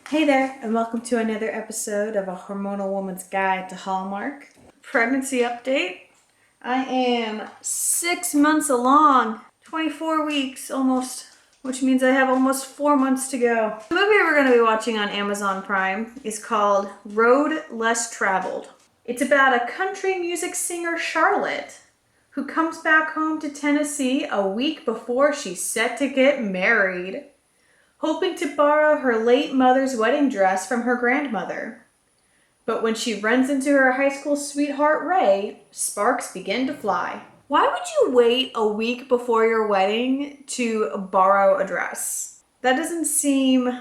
Hey there, and welcome to another episode of A Hormonal Woman's Guide to Hallmark. Pregnancy update. I am 6 months along, 24 weeks almost, which means I have almost 4 months to go. The movie we're going to be watching on Amazon Prime is called Road Less Traveled. It's about a country music singer, Charlotte, who comes back home to Tennessee a week before she's set to get married, hoping to borrow her late mother's wedding dress from her grandmother. But when she runs into her high school sweetheart, Ray, sparks begin to fly. Why would you wait a week before your wedding to borrow a dress? That doesn't seem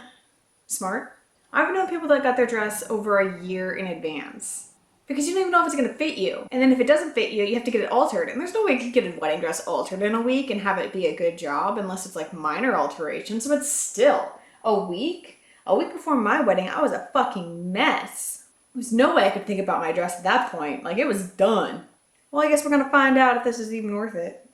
smart. I've known people that got their dress over a year in advance, because you don't even know if it's going to fit you. And then if it doesn't fit you, you have to get it altered. And there's no way you can get a wedding dress altered in a week and have it be a good job unless it's like minor alterations. But still, a week before my wedding, I was a fucking mess. There was no way I could think about my dress at that point. Like, it was done. Well, I guess we're going to find out if this is even worth it.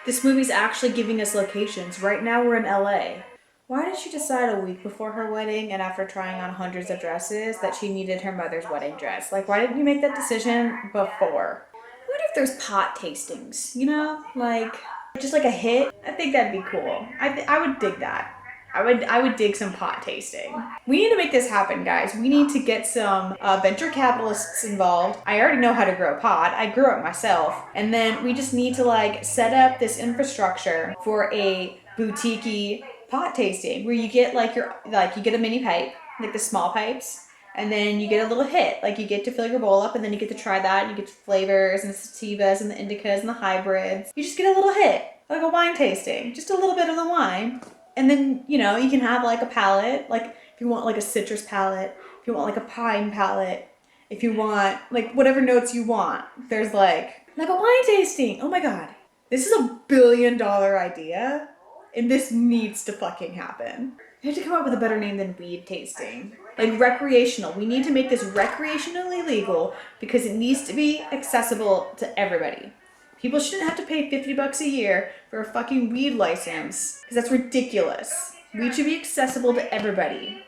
This movie's actually giving us locations. Right now we're in LA. Why did she decide a week before her wedding and after trying on hundreds of dresses that she needed her mother's wedding dress? Like, why didn't you make that decision before? I wonder if there's pot tastings, you know? Like, just like a hit? I think that'd be cool. I would dig that. I would dig some pot tasting. We need to make this happen, guys. We need to get some venture capitalists involved. I already know how to grow pot. I grew it myself. And then we just need to like set up this infrastructure for a boutique-y pot tasting where you get you get a mini pipe, like the small pipes, and then you get a little hit. Like, you get to fill your bowl up and then you get to try that, and you get the flavors and the sativas and the indicas and the hybrids. You just get a little hit, like a wine tasting, just a little bit of the wine. And then, you know, you can have like a palette, like if you want like a citrus palette, if you want like a pine palette, if you want like whatever notes you want. There's like a wine tasting. Oh my God. This is $1 billion idea. And this needs to fucking happen. We have to come up with a better name than weed tasting. Like recreational. We need to make this recreationally legal because it needs to be accessible to everybody. People shouldn't have to pay $50 a year for a fucking weed license because that's ridiculous. Weed should be accessible to everybody.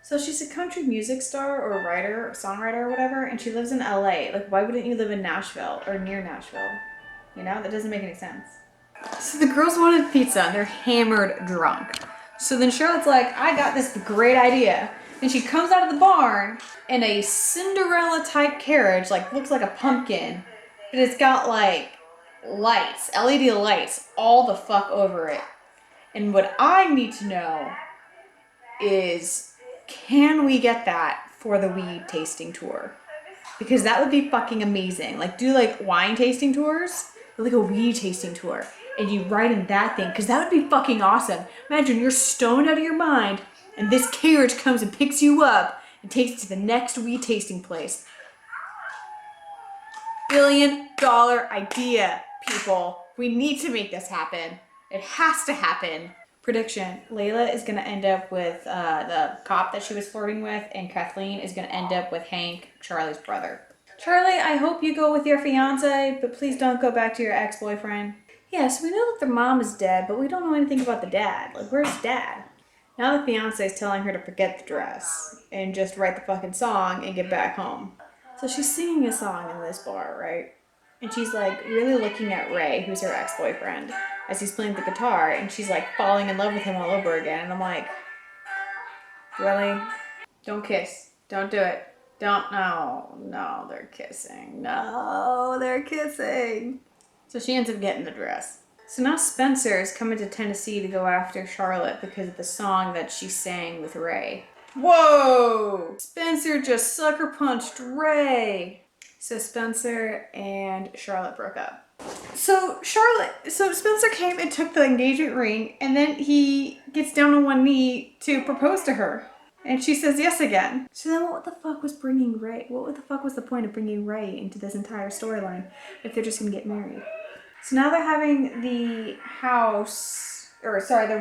So she's a country music star or a writer or songwriter or whatever, and she lives in LA. Like, why wouldn't you live in Nashville or near Nashville? You know, that doesn't make any sense. So the girls wanted pizza and they're hammered drunk. So then Charlotte's like, I got this great idea. And she comes out of the barn in a Cinderella type carriage, like looks like a pumpkin, but it's got like lights, LED lights all the fuck over it. And what I need to know is, can we get that for the weed tasting tour? Because that would be fucking amazing. Like, do like wine tasting tours, or like a weed tasting tour. And you ride in that thing, because that would be fucking awesome. Imagine you're stoned out of your mind, and this carriage comes and picks you up and takes you to the next weed tasting place. $1 billion idea, people. We need to make this happen. It has to happen. Prediction: Layla is gonna end up with the cop that she was flirting with, and Kathleen is gonna end up with Hank, Charlie's brother. Charlie, I hope you go with your fiance, but please don't go back to your ex-boyfriend. Yes, we know that their mom is dead, but we don't know anything about the dad. Like, where's dad? Now the fiance is telling her to forget the dress and just write the fucking song and get back home. So she's singing a song in this bar, right? And she's like really looking at Ray, who's her ex-boyfriend, as he's playing the guitar, and she's like falling in love with him all over again. And I'm like, really? Don't kiss. Don't do it. No, they're kissing. No, they're kissing. So she ends up getting the dress. So now Spencer is coming to Tennessee to go after Charlotte because of the song that she sang with Ray. Whoa! Spencer just sucker punched Ray. So Spencer and Charlotte broke up. So Spencer came and took the engagement ring, and then he gets down on one knee to propose to her. And she says yes again. So then what the fuck was bringing Ray? What the fuck was the point of bringing Ray into this entire storyline if they're just gonna get married? So now they're having the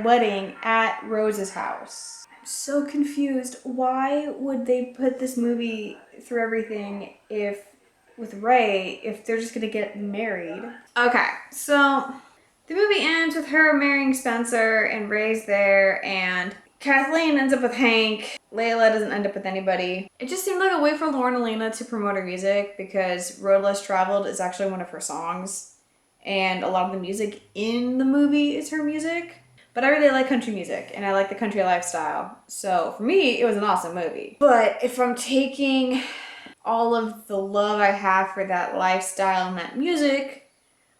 wedding at Rose's house. I'm so confused. Why would they put this movie through everything with Ray if they're just gonna get married? Okay, so the movie ends with her marrying Spencer and Ray's there, and Kathleen ends up with Hank. Layla doesn't end up with anybody. It just seemed like a way for Lauren Elena to promote her music because Road Less Traveled is actually one of her songs. And a lot of the music in the movie is her music. But I really like country music and I like the country lifestyle. So for me, it was an awesome movie. But if I'm taking all of the love I have for that lifestyle and that music,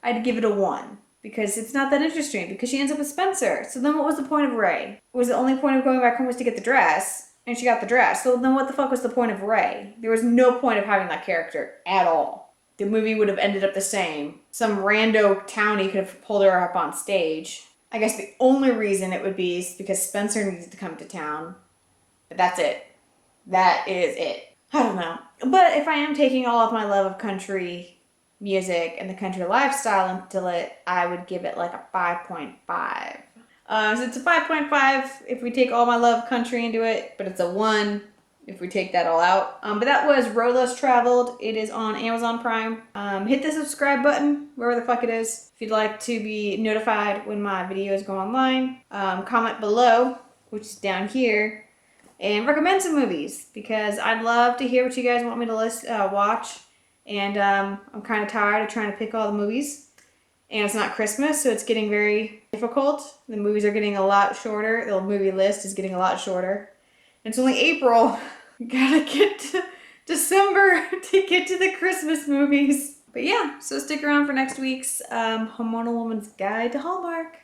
I'd give it a 1. Because it's not that interesting, because she ends up with Spencer. So then what was the point of Ray? Was the only point of going back home was to get the dress, and she got the dress. So then what the fuck was the point of Ray? There was no point of having that character at all. The movie would have ended up the same. Some rando townie could have pulled her up on stage. I guess the only reason it would be is because Spencer needs to come to town. But that's it. That is it. I don't know. But if I am taking all of my love of country music and the country lifestyle into it, I would give it like a 5.5. So it's a 5.5 if we take all my love of country into it, but it's a 1 if we take that all out. But that was Road Less Traveled. It is on Amazon Prime. Hit the subscribe button, wherever the fuck it is, if you'd like to be notified when my videos go online. Comment below, which is down here, and recommend some movies, because I'd love to hear what you guys want me to watch. And I'm kind of tired of trying to pick all the movies. And it's not Christmas, so it's getting very difficult. The movies are getting a lot shorter. The movie list is getting a lot shorter. And it's only April. We gotta get to December to get to the Christmas movies. But yeah, so stick around for next week's Hormonal Woman's Guide to Hallmark.